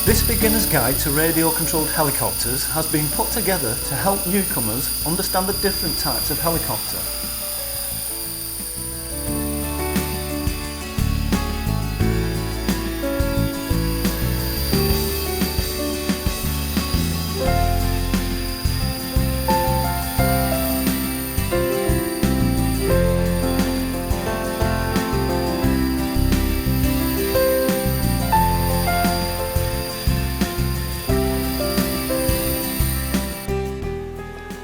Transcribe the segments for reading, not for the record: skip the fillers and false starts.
This beginner's guide to radio-controlled helicopters has been put together to help newcomers understand the different types of helicopter.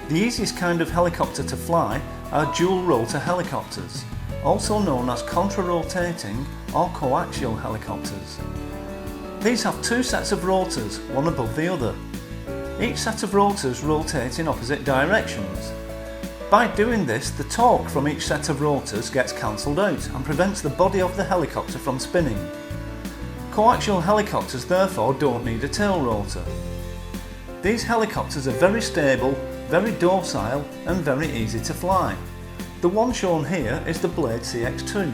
The easiest kind of helicopter to fly are dual rotor helicopters, also known as contra-rotating or coaxial helicopters. These have two sets of rotors, one above the other. Each set of rotors rotate in opposite directions. By doing this, the torque from each set of rotors gets cancelled out and prevents the body of the helicopter from spinning. Coaxial helicopters therefore don't need a tail rotor. These helicopters are very stable, very docile and very easy to fly. The one shown here is the Blade CX2.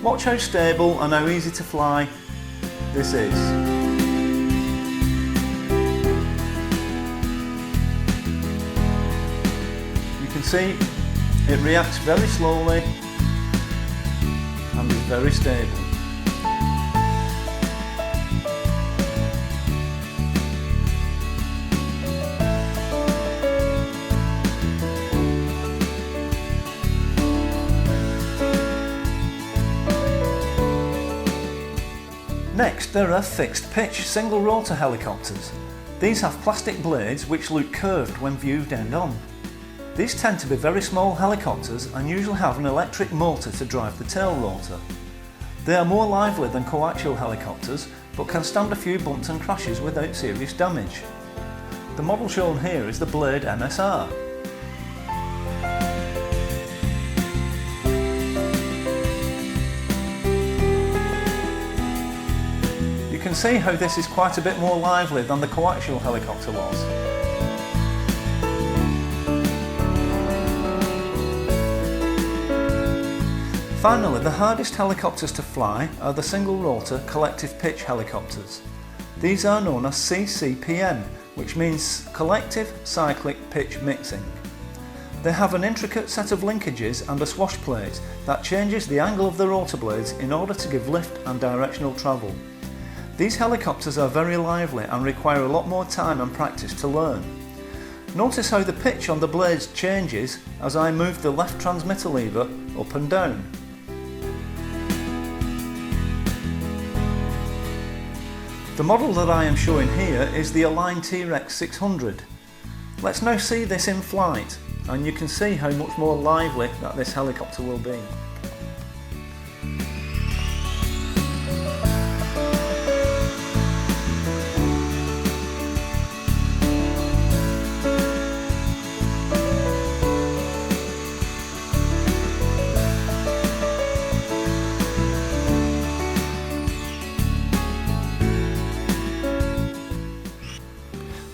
Watch how stable and how easy to fly this is. You can see it reacts very slowly and is very stable. Next, there are fixed pitch single rotor helicopters. These have plastic blades which look curved when viewed end on. These tend to be very small helicopters and usually have an electric motor to drive the tail rotor. They are more lively than coaxial helicopters but can stand a few bumps and crashes without serious damage. The model shown here is the Blade MSR. You can see how this is quite a bit more lively than the coaxial helicopter was. Finally, the hardest helicopters to fly are the single rotor collective pitch helicopters. These are known as CCPM, which means Collective Cyclic Pitch Mixing. They have an intricate set of linkages and a swash plate that changes the angle of the rotor blades in order to give lift and directional travel. These helicopters are very lively and require a lot more time and practice to learn. Notice how the pitch on the blades changes as I move the left transmitter lever up and down. The model that I am showing here is the Align T-Rex 600. Let's now see this in flight and you can see how much more lively that this helicopter will be.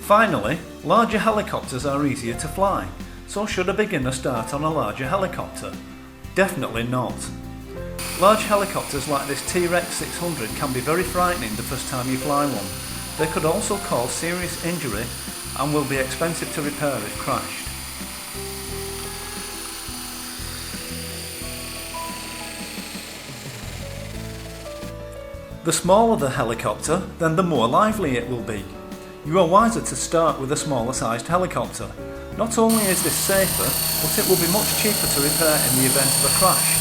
Finally, larger helicopters are easier to fly, so should a beginner start on a larger helicopter? Definitely not. Large helicopters like this T-Rex 600 can be very frightening the first time you fly one. They could also cause serious injury and will be expensive to repair if crashed. The smaller the helicopter, then the more lively it will be. You are wiser to start with a smaller sized helicopter. Not only is this safer, but it will be much cheaper to repair in the event of a crash.